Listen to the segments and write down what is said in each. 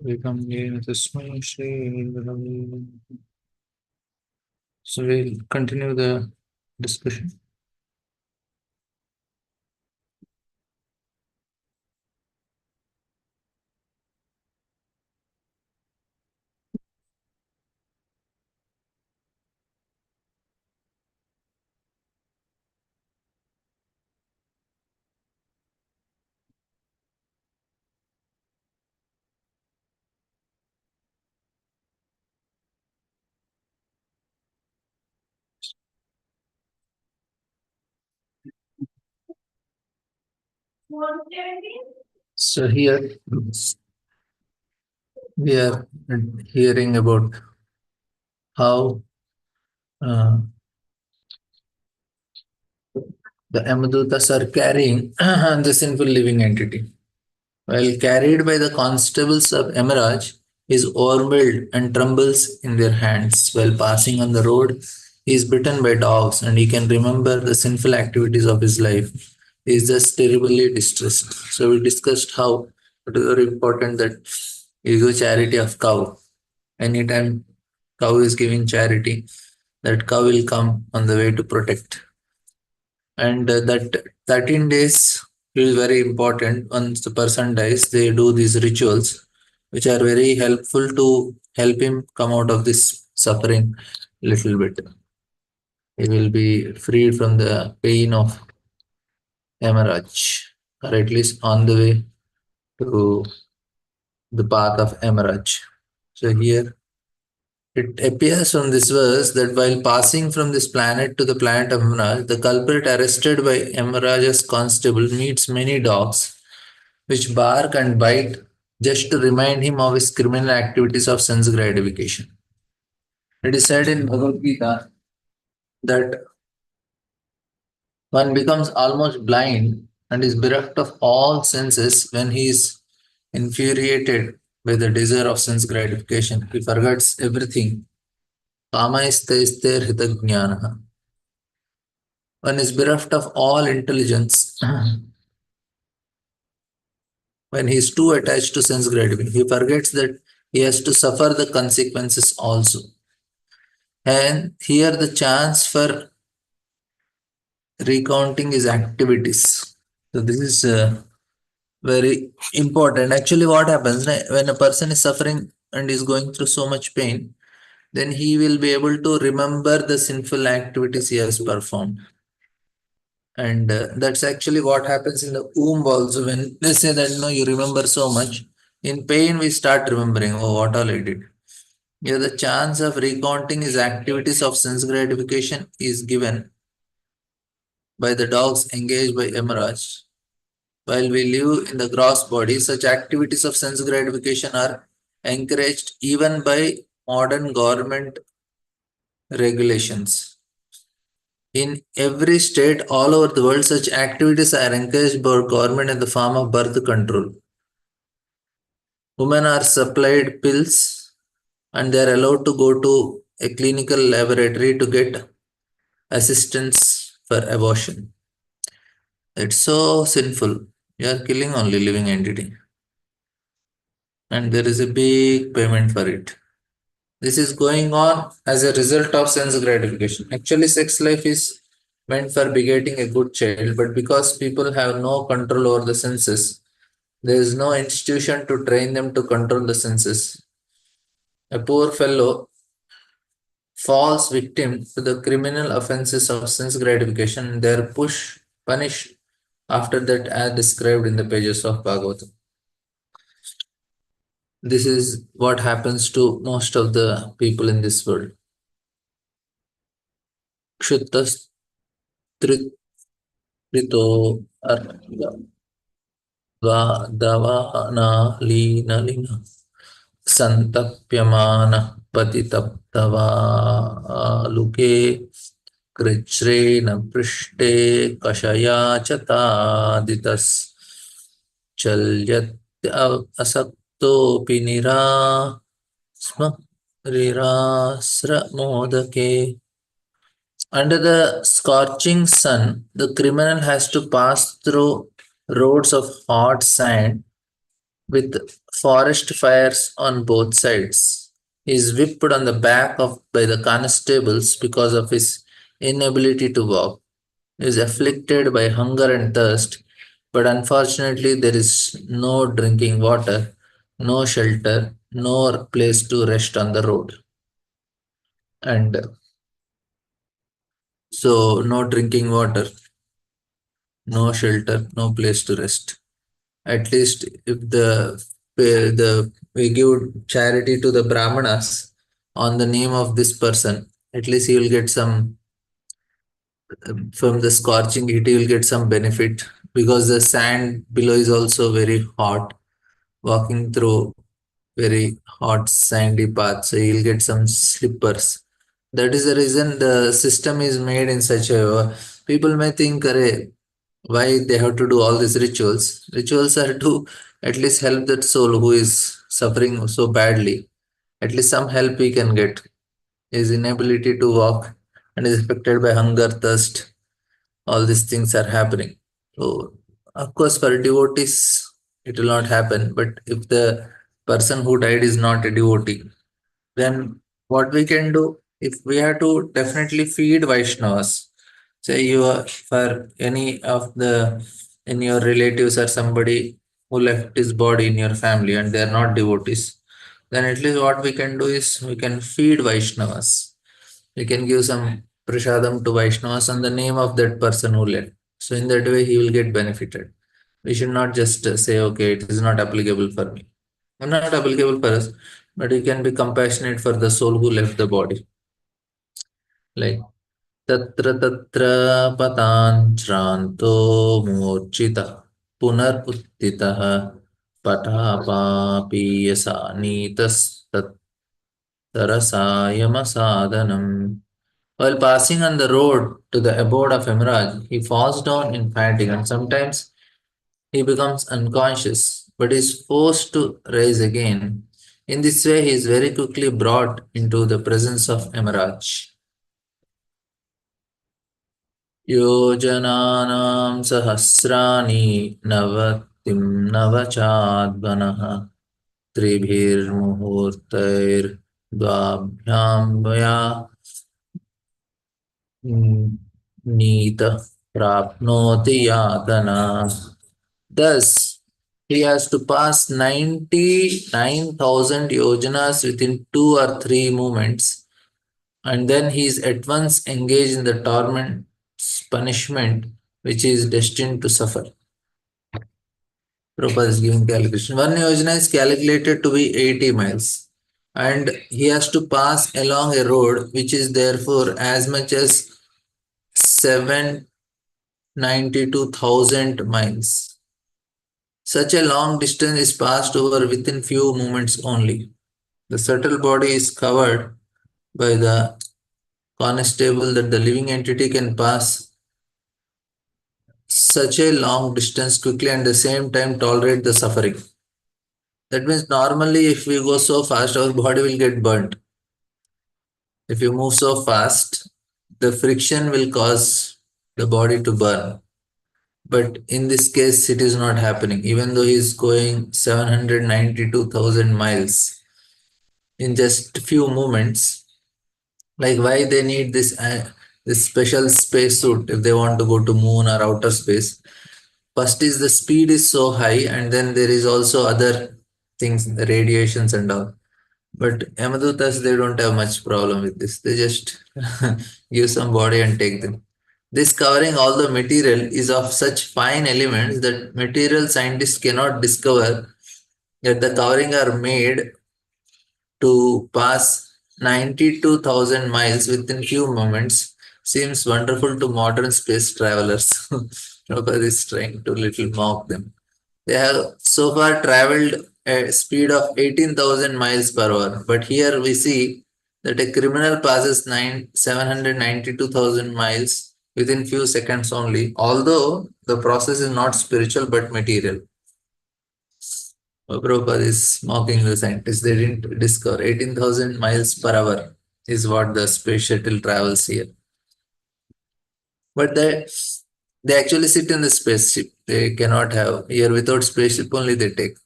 Vikamye Tasmai Shri Gurave. So we'll continue the discussion. So here we are hearing about how uh, the Yamadutas are carrying the sinful living entity. While carried by the constables of Emerald, he is overwhelmed and trembles in their hands. While passing on the road, he is bitten by dogs and he can remember the sinful activities of his life. He is just terribly distressed. So we discussed how it is very important that you do charity of cow. Anytime cow is giving charity, that cow will come on the way to protect. And that 13 days is very important. Once the person dies, they do these rituals, which are very helpful to help him come out of this suffering little bit. He will be freed from the pain of hemorrhage, or at least on the way to the path of hemorrhage. So here it appears from this verse that while passing from this planet to the planet of Hemorrhage, the culprit arrested by Hemorrhage's constable meets many dogs which bark and bite just to remind him of his criminal activities of sense gratification. It is said in Bhagavad Gita that one becomes almost blind and is bereft of all senses when he is infuriated by the desire of sense gratification. He forgets everything. Kama istaistir hitajnanaha. One is bereft of all intelligence when he is too attached to sense gratification. He forgets that he has to suffer the consequences also. And here the chance for recounting his activities. So this is very important. Actually, what happens when a person is suffering and is going through so much pain, then he will be able to remember the sinful activities he has performed. And that's actually what happens in the womb also. When they say that you remember so much, in pain we start remembering, oh, what all I did. Here the chance of recounting his activities of sense gratification is given by the dogs engaged by emerage. While we live in the gross body, such activities of sense gratification are encouraged even by modern government regulations. In every state all over the world, such activities are encouraged by government in the form of birth control. Women are supplied pills and they are allowed to go to a clinical laboratory to get assistance for abortion. It's so sinful. You are killing only living entity. And there is a big payment for it. This is going on as a result of sense gratification. Actually, sex life is meant for begetting a good child, but because people have no control over the senses, there is no institution to train them to control the senses. A poor fellow falls victim to the criminal offenses of sense gratification and they are punished after that as described in the pages of Bhagavatam. This is what happens to most of the people in this world. Kshuttastrito davaana santapyamana patitaptavaluke कृच्छ्रेण पृष्ठे कषया च तादितस् चल्यत् असक्तोऽपि निरास्रमोदके. Under the scorching sun, the criminal has to pass through roads of hot sand with forest fires on both sides. He is whipped on the back of by the constables because of his inability to walk. He is afflicted by hunger and thirst, but unfortunately there is no drinking water, no shelter, nor place to rest on the road. And so no drinking water, no shelter, no place to rest. At least if the we give charity to the brahmanas on the name of this person, at least he will get some from the scorching heat. He will get some benefit because the sand below is also very hot. Walking through very hot sandy path, so he'll get some slippers. That is the reason the system is made in such a way. People may think, "Arey, why they have to do all these rituals? Rituals are to at least help that soul who is suffering so badly. At least some help he can get. His inability to walk and is affected by hunger, thirst. All these things are happening. So, of course, for devotees, it will not happen. But if the person who died is not a devotee, then what we can do, if we have to definitely feed Vaishnavas, say you are for any of the in your relatives or somebody who left his body in your family and they are not devotees, then at least what we can do is we can feed Vaishnavas. We can give some prashadam to Vaishnavas on the name of that person who left. So in that way he will get benefited. We should not just say, okay, it is not applicable for me. Not applicable for us, but we can be compassionate for the soul who left the body. Like तत्र तत्र पताञ्छ्रान्तो मूर्छितः पुनरुत्थितः पटापापीयसा नीतस्तत्तरसायमसाधनम्. While passing on the road to the abode of Emerald, he falls down in fatigue and sometimes he becomes unconscious but is forced to rise again. In this way, he is very quickly brought into the presence of Emerald. योजनानां सहस्राणि नवतिं नवचाद्वनः त्रिभिर्मुहूर्तैर्द्वाभ्यां वया नीतः प्राप्नोति यातना. Thus, he has to pass 99,000 yojanas within 2 or 3 movements, and then he is at once engaged in the torment's punishment which he is destined to suffer. Prabhupada is giving calculation. One yojana is calculated to be 80 miles, and he has to pass along a road which is therefore as much as 792,000 miles. Such a long distance is passed over within few moments only. The subtle body is covered by the constable that the living entity can pass such a long distance quickly and at the same time tolerate the suffering. That means normally if we go so fast, our body will get burnt. If you move so fast, the friction will cause the body to burn. But in this case, it is not happening. Even though he is going 792,000 miles in just few moments, like why they need this special space suit if they want to go to moon or outer space. First is the speed is so high, and then there is also other things, the radiations and all. But Yamadutas, they don't have much problem with this. They just give some body and take them. This covering all the material is of such fine elements that material scientists cannot discover that the covering are made to pass 92,000 miles within few moments seems wonderful to modern space travelers. Prabhupada is trying to little mock them. They have so far traveled at a speed of 18,000 miles per hour, but here we see that a criminal passes 792,000 miles within few seconds only, although the process is not spiritual but material. Prabhupada is mocking the scientists. They didn't discover 18,000 miles per hour is what the space shuttle travels here. But they actually sit in the spaceship. They cannot have here without spaceship only they take.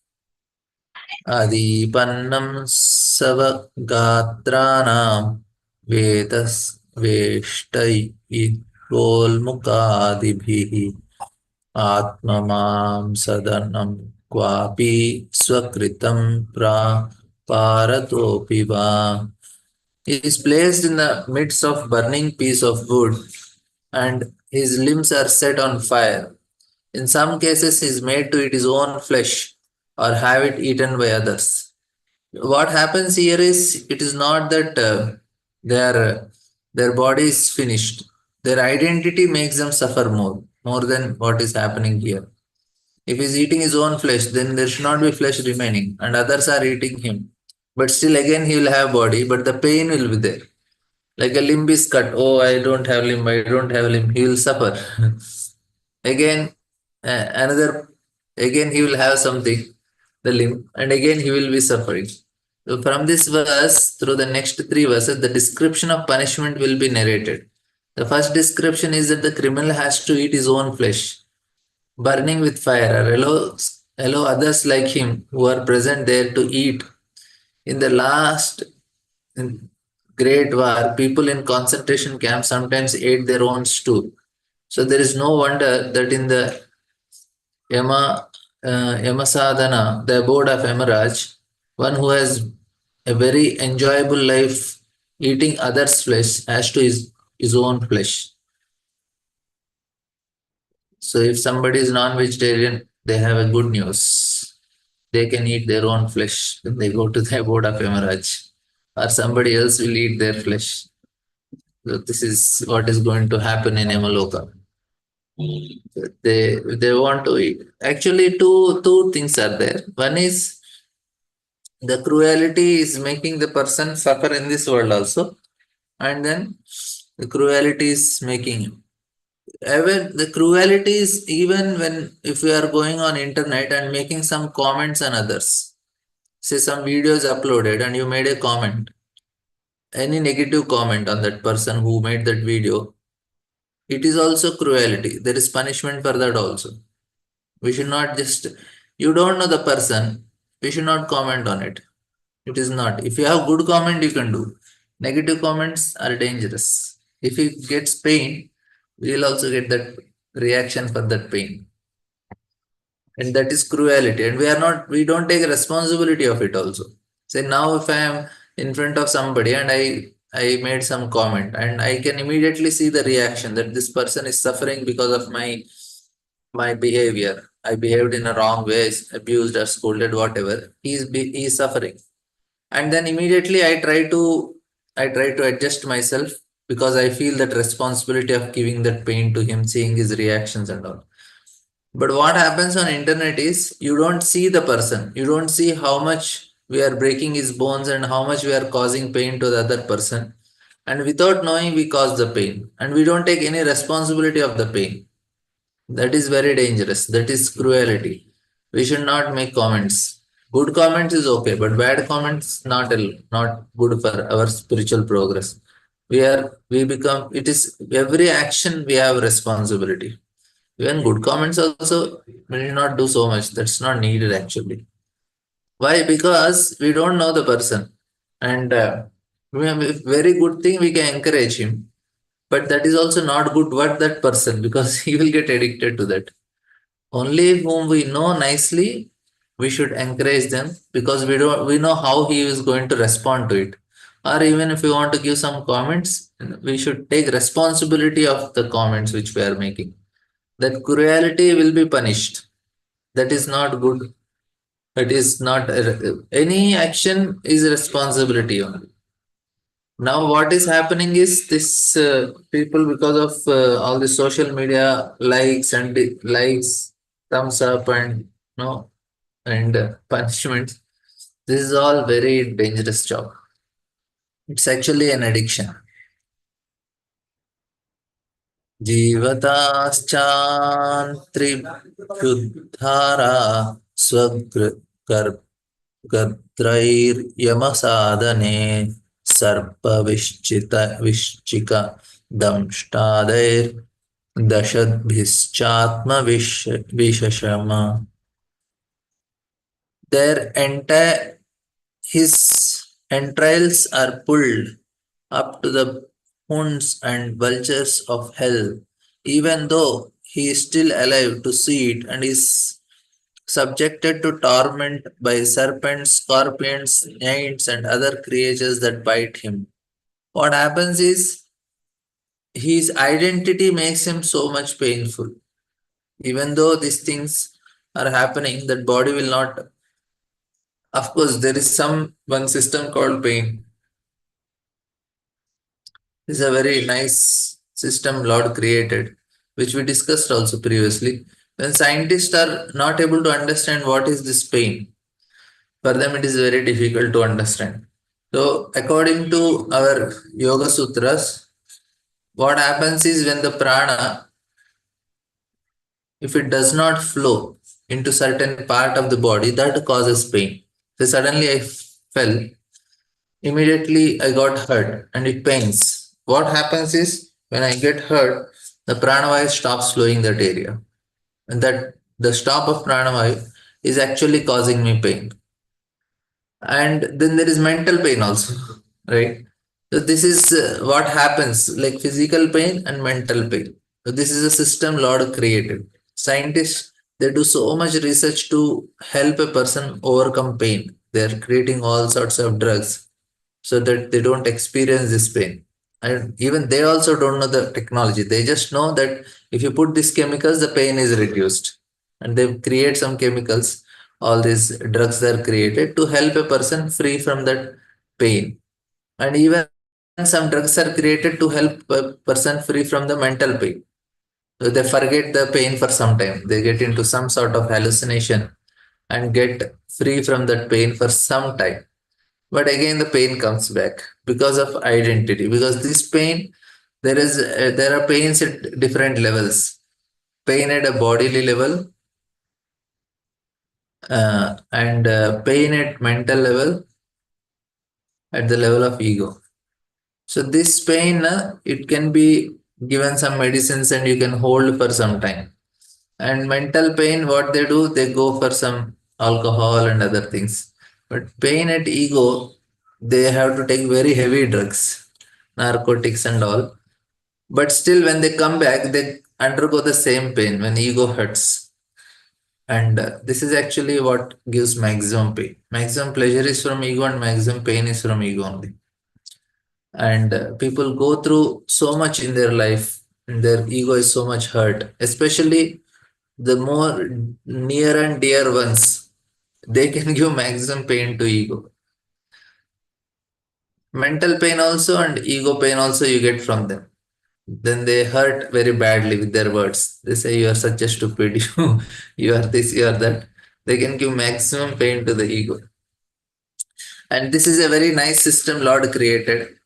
Adipannam savagātrānam vedas veshtai itvolmukādibhihi atmamam sadanam kvapi swakritam paratopi va. He is placed in the midst of burning piece of wood, and his limbs are set on fire. In some cases, he is made to eat his own flesh or have it eaten by others. What happens here is it is not that their their body is finished. Their identity makes them suffer more than what is happening here. If he is eating his own flesh, then there should not be flesh remaining, and others are eating him. But still, again, he will have body, but the pain will be there. Like a limb is cut. Oh, I don't have limb. I don't have limb. He will suffer. Again, another. Again, he will have something, the limb, and again he will be suffering. So from this verse, through the next three verses, the description of punishment will be narrated. The first description is that the criminal has to eat his own flesh, burning with fire, or allow others like him who are present there to eat. In the last Great War, people in concentration camps sometimes ate their own stew. So there is no wonder that in the Yamasadhana, the abode of Yamaraj, one who has a very enjoyable life eating others' flesh has to his own flesh. So if somebody is non-vegetarian, they have a good news. They can eat their own flesh when they go to the abode of Yamaraj. Or somebody else will eat their flesh. So this is what is going to happen in Yamaloka. They want to eat. Actually, two things are there. One is the cruelty is making the person suffer in this world also, and then the cruelty is making even the cruelty is even when if we are going on internet and making some comments on others. Say some videos uploaded and you made a comment, any negative comment on that person who made that video, it is also cruelty. There is punishment for that also. We should not just, you don't know the person, we should not comment on it. It is not. If you have good comment, you can do. Negative comments are dangerous. If he gets pain, we will also get that reaction for that pain. And that is cruelty. And we don't take responsibility of it also. Say now if I am in front of somebody and I made some comment and I can immediately see the reaction that this person is suffering because of my behavior. I behaved in a wrong way, abused or scolded, whatever. He is suffering. And then immediately I try to adjust myself because I feel that responsibility of giving that pain to him, seeing his reactions and all. But what happens on internet is you don't see the person. You don't see how much we are breaking his bones and how much we are causing pain to the other person. And without knowing, we cause the pain. And we don't take any responsibility of the pain. That is very dangerous. That is cruelty. We should not make comments. Good comments is okay, but bad comments not good for our spiritual progress. We become it is every action we have responsibility. Even good comments also we need not do so much. That's not needed actually. Why? Because we don't know the person, and we have a very good thing we can encourage him, but that is also not good what that person because he will get addicted to that. Only whom we know nicely, we should encourage them because we know how he is going to respond to it. Or even if we want to give some comments, we should take responsibility of the comments which we are making. That cruelty will be punished. That is not good. It is not any action is responsibility only. Now, what is happening is this people because of all the social media likes and likes, thumbs up, and no and punishment. This is all very dangerous job. It's actually an addiction. जीवताश्चान्त्रिभ्युद्धारा स्वगर्त्रैर्यमसादने सर्पविश्चित विश्चिक दंष्टादैर्दशद्भिश्चात्मविशशम. Their entire his entrails are pulled up to the hounds and vultures of hell, even though he is still alive to see it and is subjected to torment by serpents, scorpions, ants, and other creatures that bite him. What happens is his identity makes him so much painful. Even though these things are happening, that body will not. Of course, there is some one system called pain. It's a very nice system Lord created, which we discussed also previously. When scientists are not able to understand what is this pain, for them it is very difficult to understand. So, according to our Yoga Sutras, what happens is when the prana, if it does not flow into certain part of the body, that causes pain. So suddenly I fell, immediately I got hurt and it pains. What happens is when I get hurt, the pranavayu stops flowing that area. And that the stop of pranavayu is actually causing me pain. And then there is mental pain also, right? So this is what happens, like physical pain and mental pain. So this is a system Lord created. Scientists, they do so much research to help a person overcome pain. They are creating all sorts of drugs so that they don't experience this pain. And even they also don't know the technology. They just know that if you put these chemicals, the pain is reduced. And they create some chemicals, all these drugs are created to help a person free from that pain. And even some drugs are created to help a person free from the mental pain. So they forget the pain for some time. They get into some sort of hallucination and get free from that pain for some time. But again, the pain comes back because of identity. Because this pain, there are pains at different levels. Pain at a bodily level, and pain at mental level, at the level of ego. So this pain, it can be given some medicines and you can hold for some time. And mental pain, what they do, they go for some alcohol and other things. But pain at ego, they have to take very heavy drugs, narcotics and all. But still, when they come back, they undergo the same pain when ego hurts. And this is actually what gives maximum pain. Maximum pleasure is from ego, and maximum pain is from ego only. And people go through so much in their life, and their ego is so much hurt, especially the more near and dear ones. They can give maximum pain to ego. Mental pain also and ego pain also you get from them. Then they hurt very badly with their words. They say you are such a stupid, you are this, you are that. They can give maximum pain to the ego. And this is a very nice system Lord created.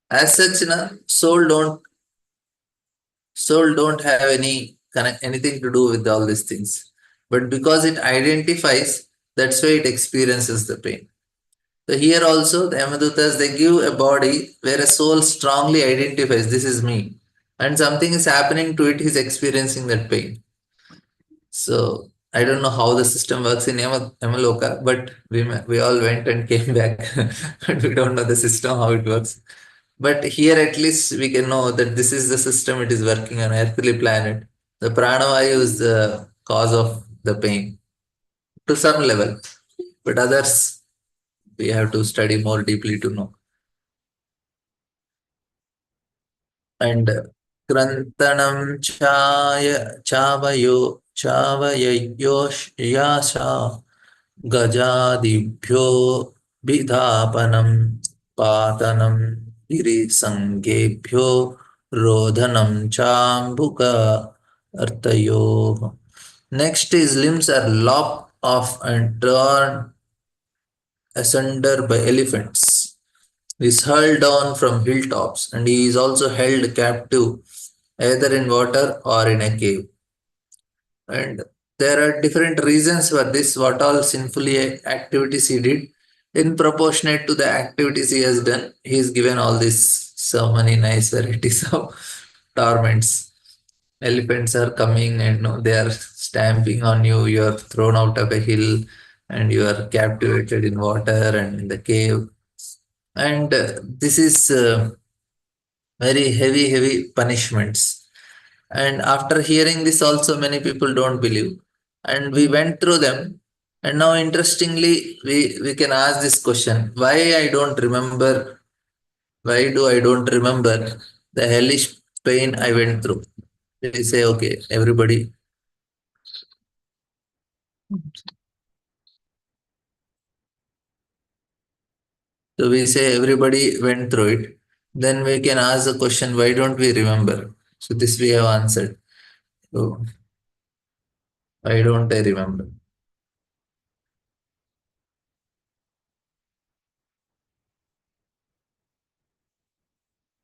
As such, soul don't have anything to do with all these things. But because it identifies, that's why it experiences the pain. So here also the Yamadutas, they give a body where a soul strongly identifies this is me. And something is happening to it, he's experiencing that pain. So I don't know how the system works in Yamaloka, but we all went and came back. But we don't know the system, how it works. But here at least we can know that this is the system it is working on earthly planet. The pranavayu is the cause of the pain to some level, but others we have to study more deeply to know. And Krantanam Chavayosh Yasha Gajadibhyo Bidhapanam Patanam Sangebhyo Rodhanam Chambuka Artayo. Next is limbs are lopped off and torn asunder by elephants. He is hurled down from hilltops, and he is also held captive either in water or in a cave. And there are different reasons for this, what all sinfully activities he did. In proportionate to the activities he has done, he is given all these so many nice varieties of torments. Elephants are coming and they are stamping on you, you are thrown out of a hill, and you are captivated in water and in the cave. And this is very heavy, heavy punishments. And after hearing this, also many people don't believe. And we went through them. And now, interestingly, we can ask this question: why I don't remember? Why do I don't remember the hellish pain I went through? We say, okay, everybody. So we say everybody went through it. Then we can ask the question: why don't we remember? So this we have answered. So why don't I remember?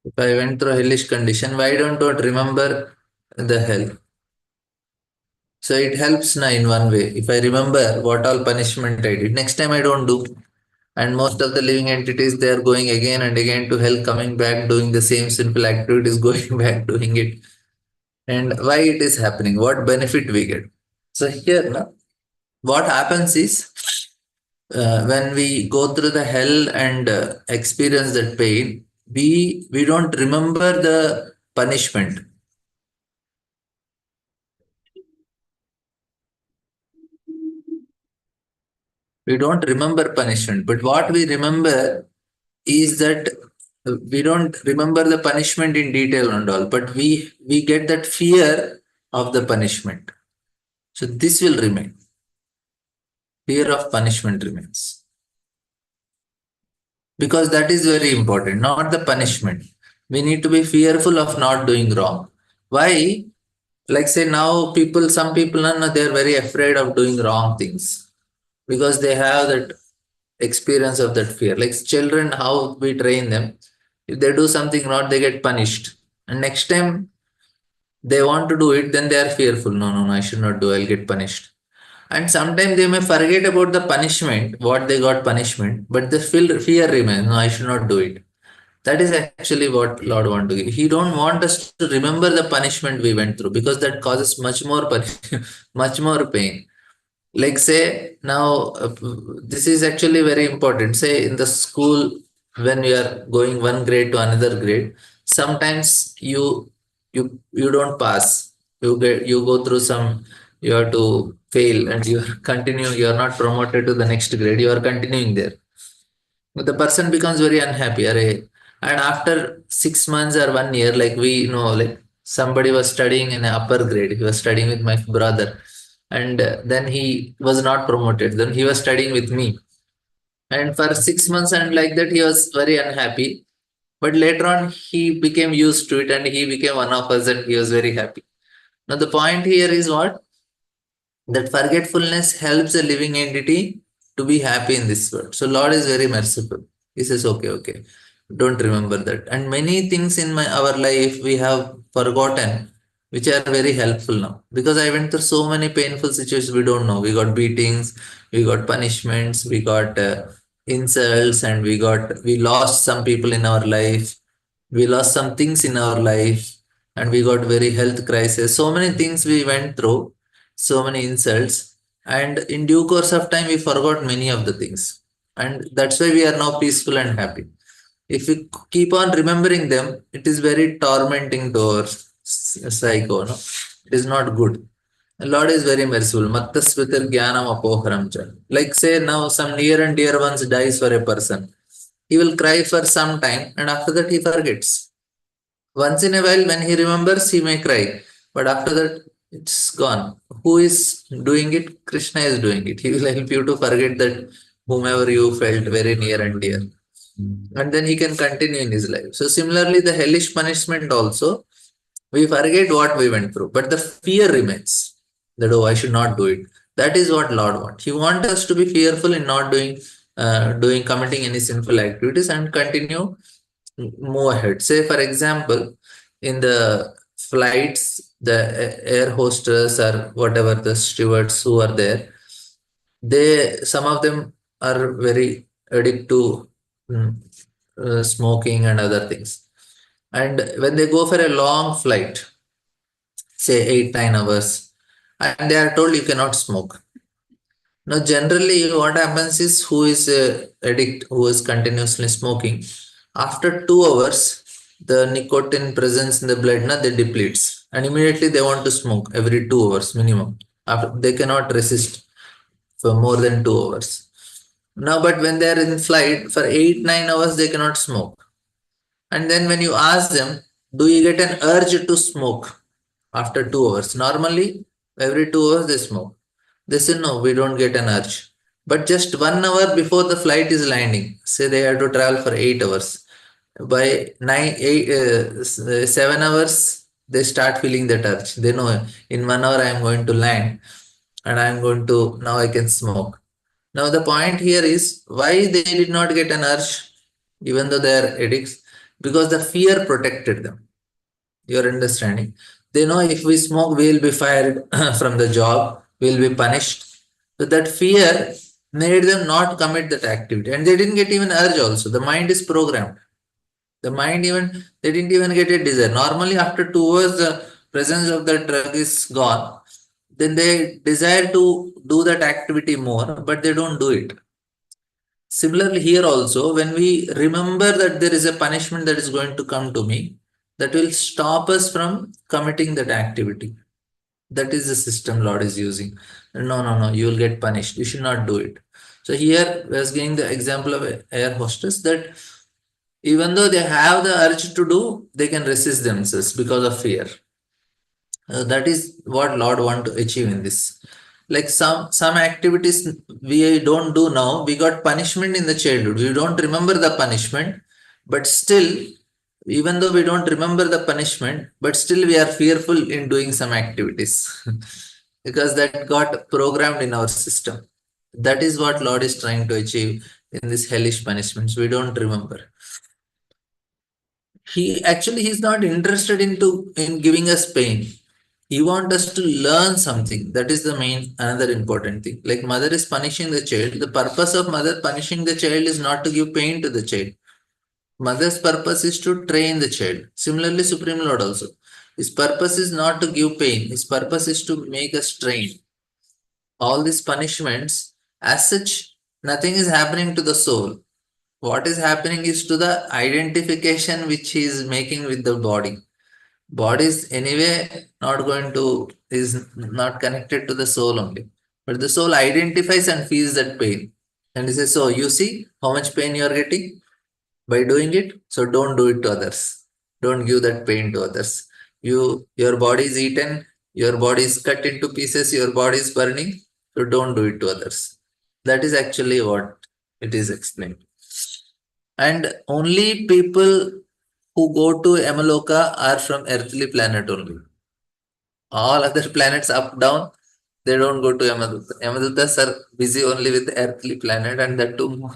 If I went through hellish condition, why don't I remember the hell? So it helps now in one way. If I remember what all punishment I did, next time I don't do. And most of the living entities, they are going again and again to hell, coming back, doing the same simple activities, going back, doing it. And why it is happening? What benefit we get? So here, now, what happens is when we go through the hell and experience that pain, we don't remember the punishment. We don't remember punishment, but what we remember is that we don't remember the punishment in detail and all, but we get that fear of the punishment. So this will remain. Fear of punishment remains because that is very important, not the punishment. We need to be fearful of not doing wrong. Why? Like say now people, some people, no, they are very afraid of doing wrong things because they have that experience of that fear. Like children, how we train them, if they do something wrong, they get punished. And next time they want to do it, then they are fearful. No, no, no, I should not do, I'll get punished. And sometimes they may forget about the punishment, what they got punishment, but the fear remains. No, I should not do it. That is actually what Lord want to give. He don't want us to remember the punishment we went through because that causes much more much more pain. Like say now, this is actually very important. Say in the school, when you are going one grade to another grade, sometimes you don't pass. You go through some. You have to fail, and you continue. You are not promoted to the next grade. You are continuing there. But the person becomes very unhappy. Arey. And after 6 months or 1 year, like we know, like somebody was studying in an upper grade. He was studying with my brother, and then he was not promoted. Then he was studying with me, and for 6 months and like that, he was very unhappy. But later on, he became used to it, and he became one of us, and he was very happy. Now the point here is what, that forgetfulness helps a living entity to be happy in this world. So Lord is very merciful. He says, okay, okay, don't remember that. And many things in our life we have forgotten, which are very helpful now. Because I went through so many painful situations we don't know. We got beatings, we got punishments, we got insults, and we lost some people in our life. We lost some things in our life, and we got very health crisis. So many things we went through, so many insults, and in due course of time we forgot many of the things, and that's why we are now peaceful and happy. If we keep on remembering them, it is very tormenting to our psycho, no? It is not good. The Lord is very merciful. Mattasvitir jnanam apoharam cha. Like say now some near and dear ones dies for a person, he will cry for some time, and after that he forgets. Once in a while, when he remembers, he may cry, but after that, it's gone. Who is doing it? Krishna is doing it. He will help you to forget that whomever you felt very near and dear. And then he can continue in his life. So, similarly, the hellish punishment also, we forget what we went through, but the fear remains that, oh, I should not do it. That is what Lord wants. He wants us to be fearful in not committing any sinful activities and continue move ahead. Say, for example, in the flights, the air hostess or whatever the stewards who are there, some of them are very addicted to mm, smoking and other things. And when they go for a long flight, say 8, 9 hours, and they are told you cannot smoke. Now, generally, what happens is who is addict, who is continuously smoking, after 2 hours, the nicotine presence in the blood, na, they depletes, and immediately they want to smoke every 2 hours minimum. After they cannot resist for more than 2 hours. Now, but when they are in flight for 8 9 hours, they cannot smoke. And then when you ask them, do you get an urge to smoke after 2 hours? Normally, every 2 hours they smoke. They say, no, we don't get an urge. But just 1 hour before the flight is landing, say they have to travel for 8 hours. By 7 hours, they start feeling that urge. They know in 1 hour I am going to land and I am going to, now I can smoke. Now, the point here is why they did not get an urge, even though they are addicts, because the fear protected them. You're understanding? They know if we smoke, we'll be fired from the job, we'll be punished. So, that fear made them not commit that activity, and they didn't get even urge also. The mind is programmed. The mind even they didn't even get a desire. Normally, after 2 hours, the presence of the drug is gone. Then they desire to do that activity more, but they don't do it. Similarly, here also, when we remember that there is a punishment that is going to come to me, that will stop us from committing that activity. That is the system Lord is using. No, no, no, you will get punished. You should not do it. So here we are giving the example of a air hostess that even though they have the urge to do, they can resist themselves because of fear. That is what Lord want to achieve in this. Like some activities we don't do now, we got punishment in the childhood. We don't remember the punishment, but still, even though we don't remember the punishment, but still we are fearful in doing some activities because that got programmed in our system. That is what Lord is trying to achieve in these hellish punishments. We don't remember. He's not interested in giving us pain. He wants us to learn something. That is the main another important thing. Like mother is punishing the child. The purpose of mother punishing the child is not to give pain to the child. Mother's purpose is to train the child. Similarly, Supreme Lord also. His purpose is not to give pain. His purpose is to make us train. All these punishments, as such, nothing is happening to the soul. What is happening is to the identification which he is making with the body. Body is anyway not going to, is not connected to the soul only. But the soul identifies and feels that pain. And he says, so you see how much pain you are getting by doing it. So don't do it to others. Don't give that pain to others. Your body is eaten, your body is cut into pieces, your body is burning. So don't do it to others. That is actually what it is explained. And only people who go to Amaloka are from earthly planet only. All other planets up, down, they don't go to Yamaduta. Yamadutas are busy only with the earthly planet, and that too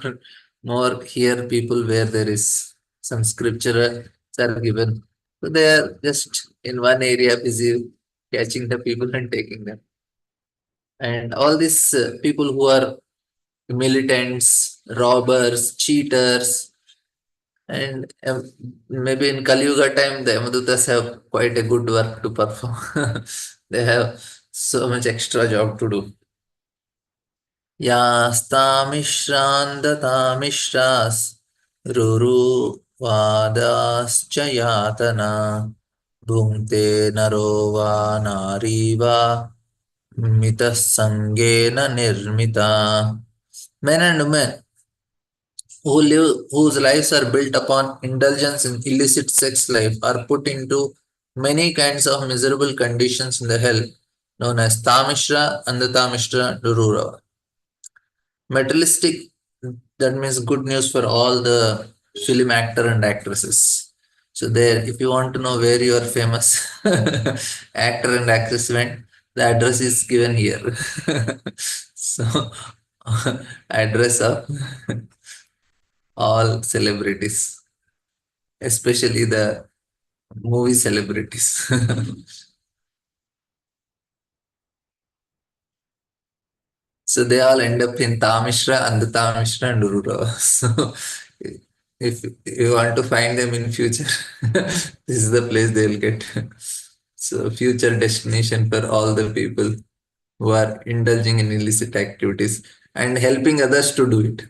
more here people where there is some scripture are given. So they are just in one area busy catching the people and taking them. And all these people who are militants, robbers, cheaters, and maybe in Kali Yuga time, the Yamadutas have quite a good work to perform. They have so much extra job to do. यास्तामिश्रान्दतामिश्रास् रुरुवादाश्च यातना भुङ्क्ते नरो वा नारी वा मितः सङ्गेन निर्मिता. Men and women whose lives are built upon indulgence in illicit sex life are put into many kinds of miserable conditions in the hell known as Tamishra and the Tamishra Durura. Materialistic, that means good news for all the film actor and actresses. So there, if you want to know where your famous actor and actress went, the address is given here. So address of all celebrities, especially the movie celebrities. So they all end up in Tamishra and the Tamishra and Urura. So if you want to find them in future, this is the place they'll get. So future destination for all the people. who are indulging in illicit activities and helping others to do it.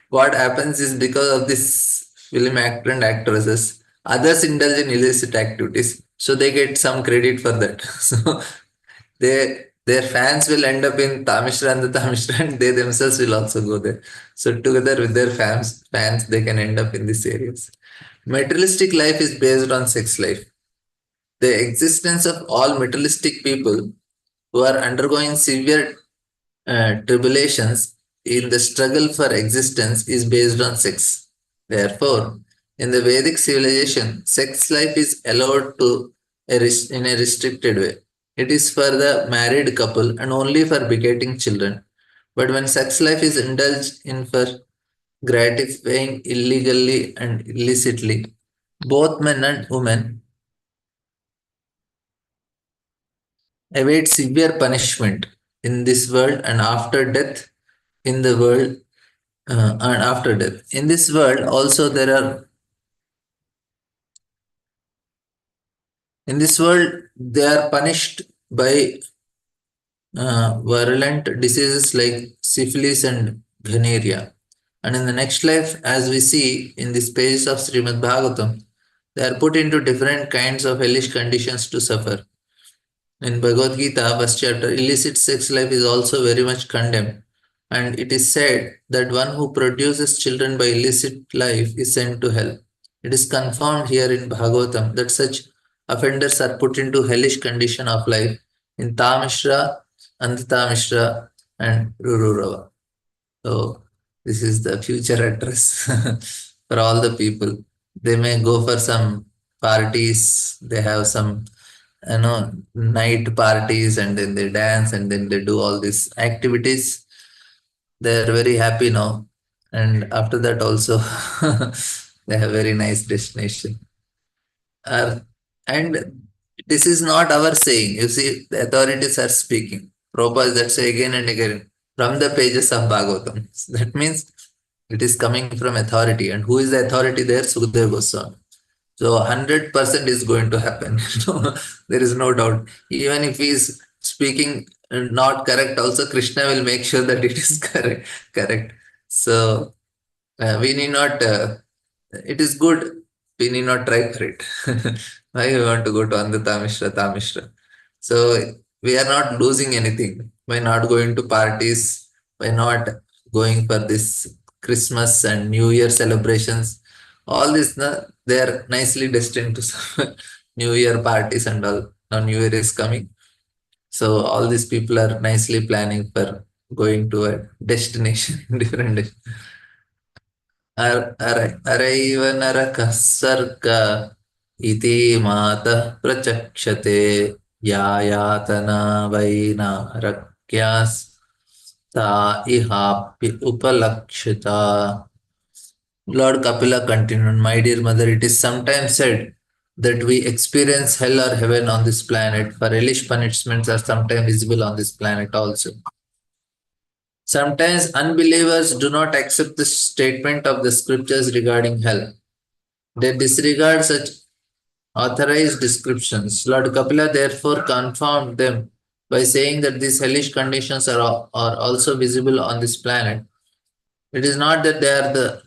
What happens is because of this film actor and actresses, others indulge in illicit activities, so they get some credit for that. So their fans will end up in Tamishra and the Tamishra, and they themselves will also go there. So together with their fans they can end up in these areas. Materialistic life is based on sex life. The existence of all materialistic people who are undergoing severe tribulations in the struggle for existence is based on sex. Therefore, in the Vedic civilization, sex life is allowed to in a restricted way. It is for the married couple and only for begetting children. But when sex life is indulged in for gratifying illegally and illicitly, both men and women await severe punishment in this world and after death in the world and after death. In this world, also there are in this world they are punished by virulent diseases like syphilis and venerea. And in the next life, as we see in this page of Srimad Bhagavatam, they are put into different kinds of hellish conditions to suffer. In Bhagavad Gita, first chapter, illicit sex life is also very much condemned. And it is said that one who produces children by illicit life is sent to hell. It is confirmed here in Bhagavatam that such offenders are put into hellish condition of life in Tamishra, Antatamishra, and Rururava. So this is the future address for all the people. They may go for some parties, they have some night parties and then they dance and then they do all these activities. They are very happy now. And after that also they have very nice destination. Uh, and this is not our saying. You see, the authorities are speaking. Prabhupada that say again and again from the pages of Bhagavatam. That means it is coming from authority. And who is the authority there? Sukadeva Goswami. So 100% is going to happen. There is no doubt. Even if he is speaking not correct, also Krishna will make sure that it is correct. Correct. So we need not. It is good. We need not try for it. Why we want to go to Andhata Mishra, Tamishra? So we are not losing anything by not going to parties, by not going for this Christmas and New Year celebrations. All this, they are nicely destined to New Year parties and all. Now New Year is coming. So all these people are nicely planning for going to a destination, different destination. अरैव नरकः सर्ग इति मातः प्रचक्षते या यातना वै नरक्यास्ता इहाप्य उपलक्षिता. Lord Kapila continued, my dear mother, it is sometimes said that we experience hell or heaven on this planet, for hellish punishments are sometimes visible on this planet also. Sometimes unbelievers do not accept the statement of the scriptures regarding hell. They disregard such authorized descriptions. Lord Kapila therefore confirmed them by saying that these hellish conditions are also visible on this planet. It is not that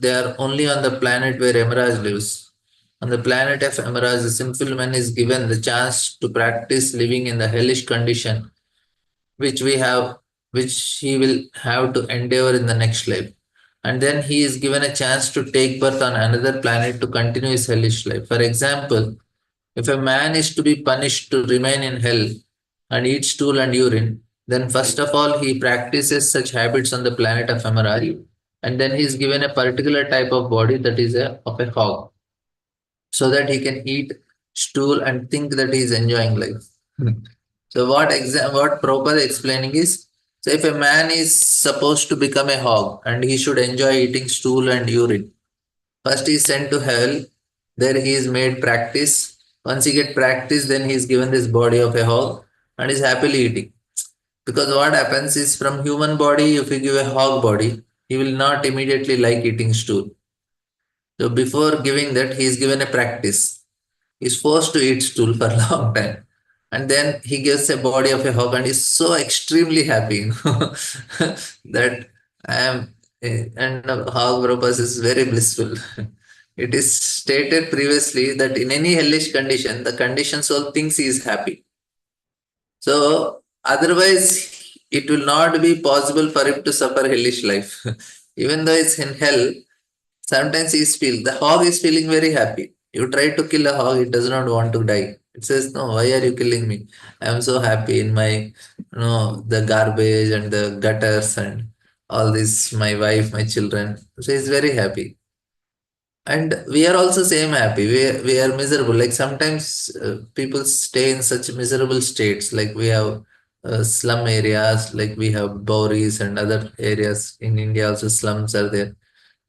they are only on the planet where Emeraj lives. On the planet of Emeraj, the sinful man is given the chance to practice living in the hellish condition which we have which he will have to endure in the next life. And then he is given a chance to take birth on another planet to continue his hellish life. For example, if a man is to be punished to remain in hell and eat stool and urine, then first of all he practices such habits on the planet of Amarari, and then he is given a particular type of body that is of a hog, so that he can eat stool and think that he is enjoying life. So what Prabhupada is explaining is, so if a man is supposed to become a hog and he should enjoy eating stool and urine, first he is sent to hell, there he is made practice. Once he get practice, then he is given this body of a hog and is happily eating. Because what happens is from human body, if you give a hog body, he will not immediately like eating stool. So before giving that, he is given a practice. He is forced to eat stool for a long time. and then he gives a body of a hog and is so extremely happy, that I am, and hog purpose is very blissful. It is stated previously that in any hellish condition, the conditioned soul thinks he is happy. So otherwise, it will not be possible for him to suffer hellish life. Even though it's in hell, sometimes the hog is feeling very happy. You try to kill a hog, it does not want to die. It says, "No, why are you killing me? I am so happy in my, the garbage and the gutters and all this, my wife, my children." So he's very happy. And we are also same happy. We are miserable. Like sometimes people stay in such miserable states. Like we have slum areas, like we have Bauris and other areas in India. Also, slums are there.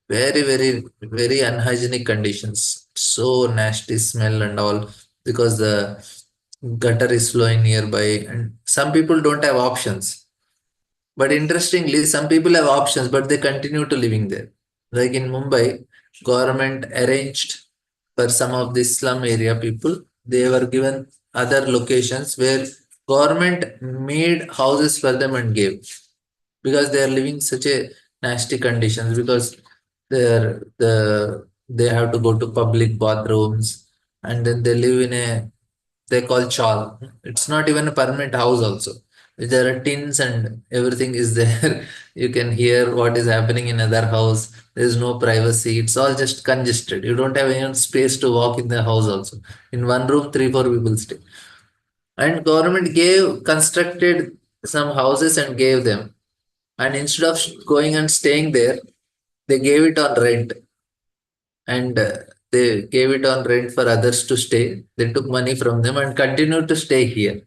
Very, very, very unhygienic conditions. So nasty smell and all, because the gutter is flowing nearby, and some people don't have options. But interestingly, some people have options, but they continue to living there. Like in Mumbai, government arranged for some of the slum area people. They were given other locations where government made houses for them and gave, because they are living such a nasty conditions, because they have to go to public bathrooms, and then they live in a, they call chawl. It's not even a permanent house also. There are tins and everything is there. You can hear what is happening in other house. There is no privacy. It's all just congested. You don't have any space to walk in the house also. In one room, three, four people stay. And government constructed some houses and gave them. And instead of going and staying there, they gave it on rent. And they gave it on rent for others to stay. They took money from them and continued to stay here.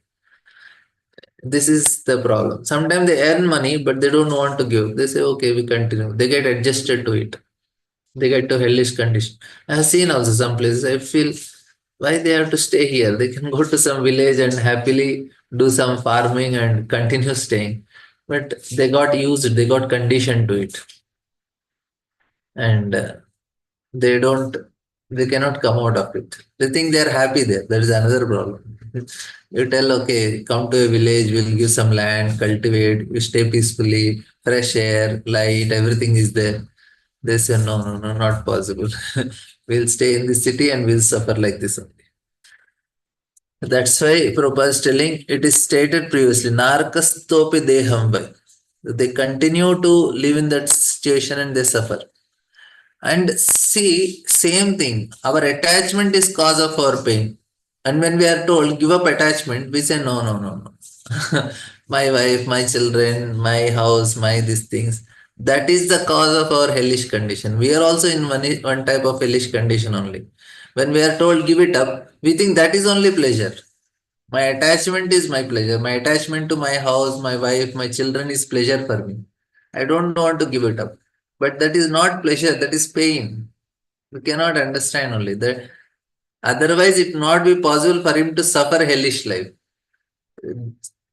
This is the problem. Sometimes they earn money, but they don't want to give. They say, okay, we continue. They get adjusted to it. They get to hellish condition. I have seen also some places. I feel, why they have to stay here? They can go to some village and happily do some farming and continue staying. But they got used, they got conditioned to it. And they don't, they cannot come out of it. They think they are happy there. That is another problem. You tell, okay, come to a village, we'll give some land, cultivate, you stay peacefully, fresh air, light, everything is there. They say, no, no, no, not possible. We'll stay in the city and we'll suffer like this only. That's why Prabhupada is telling, it is stated previously, Narkastopi deham vai. They continue to live in that situation and they suffer. And see, same thing. Our attachment is cause of our pain. And when we are told give up attachment, we say no, no, no, no. My wife, my children, my house, my these things. That is the cause of our hellish condition. We are also in one type of hellish condition only. When we are told give it up, we think that is only pleasure. My attachment is my pleasure. My attachment to my house, my wife, my children is pleasure for me. I don't want to give it up. But that is not pleasure, that is pain. You cannot understand only that. Otherwise, it not be possible for him to suffer hellish life.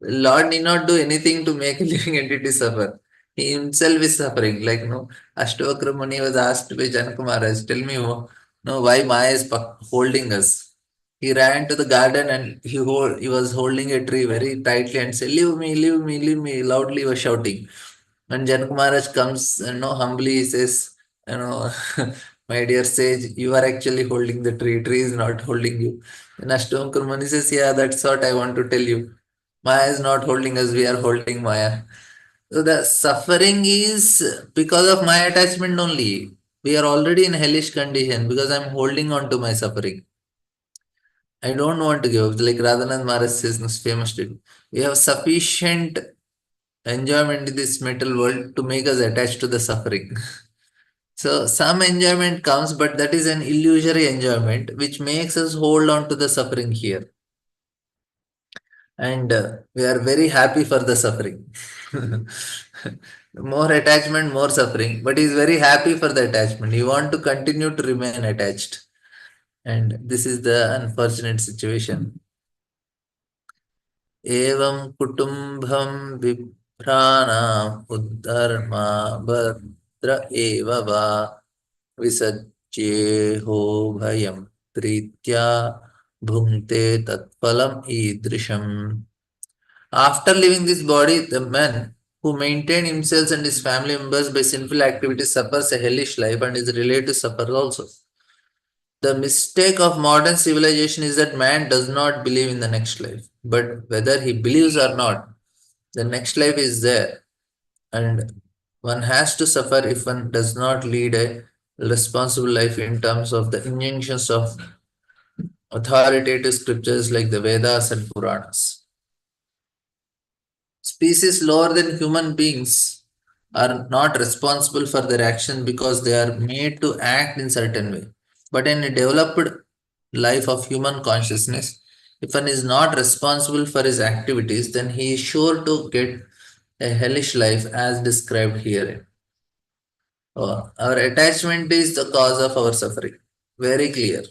Lord need not do anything to make a living entity suffer. He himself is suffering. Like no, Ashtavakra Muni was asked by Janaka Maharaj, tell me no, why Maya is holding us. He ran to the garden and he was holding a tree very tightly and said, leave me, leave me, leave me. Loudly he was shouting. When Janaka Maharaj comes, humbly he says, my dear sage, you are actually holding the tree. Tree is not holding you. And Ashtavakra Muni says, yeah, that's what I want to tell you. Maya is not holding us, we are holding Maya. So the suffering is because of my attachment only. We are already in hellish condition because I'm holding on to my suffering. I don't want to give up. Like Radhanath Maharaj says in this famous statement, we have sufficient enjoyment in this metal world to make us attached to the suffering. So some enjoyment comes, but that is an illusory enjoyment which makes us hold on to the suffering here. And we are very happy for the suffering. More attachment, more suffering, but he is very happy for the attachment. He want to continue to remain attached, and this is the unfortunate situation. Evam kutumbham viprana uddharma bhadra eva va visajye ho bhayam pritya bhunte tatpalam idrisham. After leaving this body, the man who maintained himself and his family members by sinful activities suffers a hellish life and his relatives suffer also. The mistake of modern civilization is that man does not believe in the next life. But whether he believes or not, the next life is there. And one has to suffer if one does not lead a responsible life in terms of the injunctions of authoritative scriptures like the Vedas and Puranas. Species lower than human beings are not responsible for their action because they are made to act in certain way. But in a developed life of human consciousness, if one is not responsible for his activities, then he is sure to get a hellish life as described here. Our attachment is the cause of our suffering. Very clear.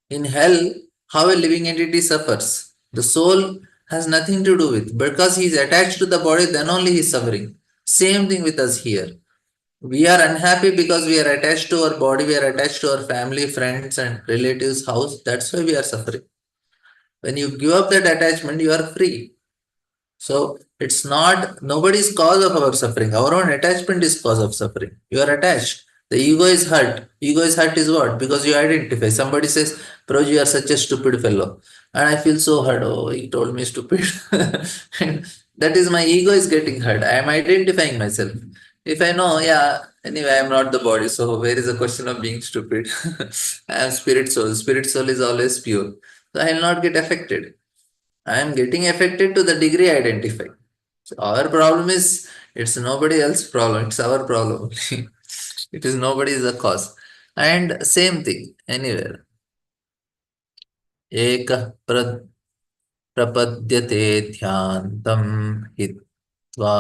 In hell, how a living entity suffers. The soul has nothing to do with because he is attached to the body, then only he is suffering. Same thing with us here. We are unhappy because we are attached to our body, we are attached to our family, friends, and relatives' house. That's why we are suffering. When you give up that attachment, you are free. So it's not nobody's cause of our suffering. Our own attachment is cause of suffering. You are attached. The ego is hurt. Ego is hurt is what? Because you identify. Somebody says, Proj, you are such a stupid fellow. And I feel so hurt. Oh, he told me stupid. And that is my ego is getting hurt. I am identifying myself. If I know, yeah, anyway, I am not the body. So where is the question of being stupid? I am spirit soul. Spirit soul is always pure. So I will not get affected. I am getting affected to the degree I identify. So our problem is it's nobody else's problem, it's our problem. It is nobody is the cause. And same thing anywhere. एक प्रपद्यते ध्यान्तम् हित्वा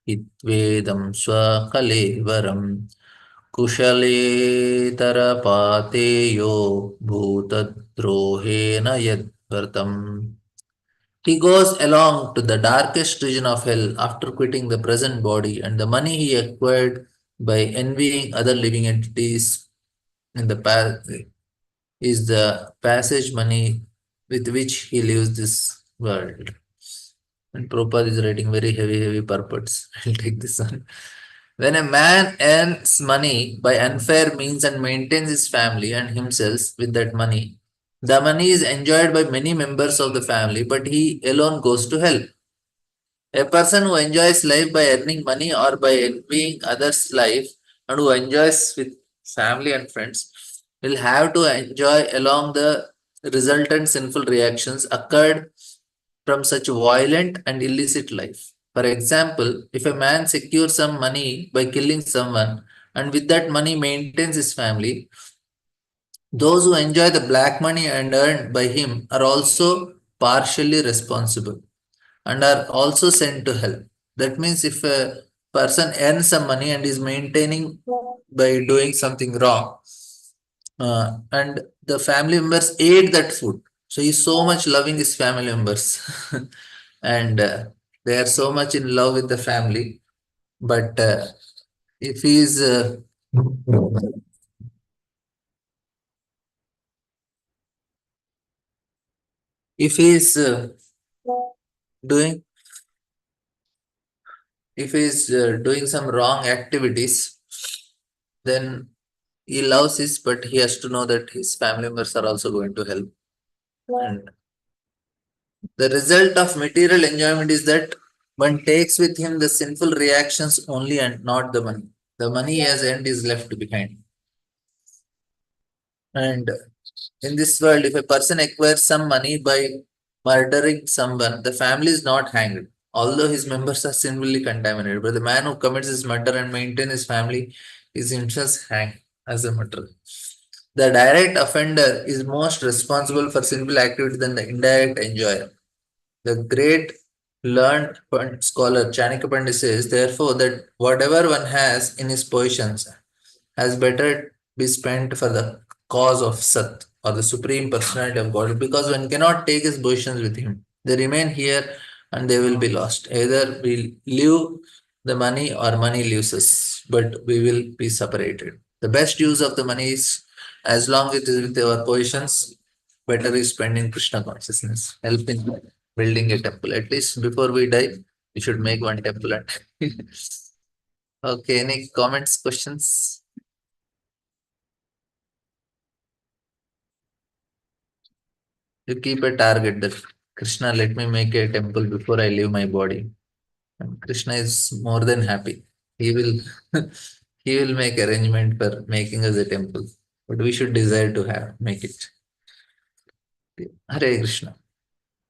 हित्वेदं स्वकलेवरम् कुशलेतरपातेयो भूतद्रोहेण यद्व्रतम्. He goes along to the darkest region of hell after quitting the present body, and the money he acquired by envying other living entities in the past is the passage money with which he leaves this world. And Prabhupada is writing very heavy purports. I'll take this one. When a man earns money by unfair means and maintains his family and himself with that money, the money is enjoyed by many members of the family, but he alone goes to hell. A person who enjoys life by earning money or by envying others' life and who enjoys with family and friends will have to enjoy along the resultant sinful reactions occurred from such violent and illicit life. For example, if a man secures some money by killing someone and with that money maintains his family, those who enjoy the black money and earned by him are also partially responsible and are also sent to hell. That means if a person earns some money and is maintaining by doing something wrong, and the family members ate that food, so he's so much loving his family members, and they are so much in love with the family. But if he is if he is doing if he is doing some wrong activities, then he loves his, but he has to know that his family members are also going to help. And the result of material enjoyment is that one takes with him the sinful reactions only and not the money. The money he has earned is left behind. And in this world, if a person acquires some money by murdering someone, the family is not hanged, although his members are sinfully contaminated. But the man who commits his murder and maintains his family is himself hanged as a murderer. The direct offender is most responsible for sinful activity than the indirect enjoyer. The great learned scholar Chanakya Pandit says, therefore, that whatever one has in his possessions has better be spent for the cause of Sat or the Supreme Personality of God, because one cannot take his possessions with him. They remain here and they will be lost. Either we leave the money or money leaves us, but we will be separated. The best use of the money is as long as it is with our possessions, better is spend in Krishna consciousness, help in building a temple. At least before we die, we should make one temple. And okay, any comments, questions? You keep a target that Krishna, let me make a temple before I leave my body. And Krishna is more than happy. He will he will make arrangement for making us a temple. But we should desire to have make it. Hare Krishna.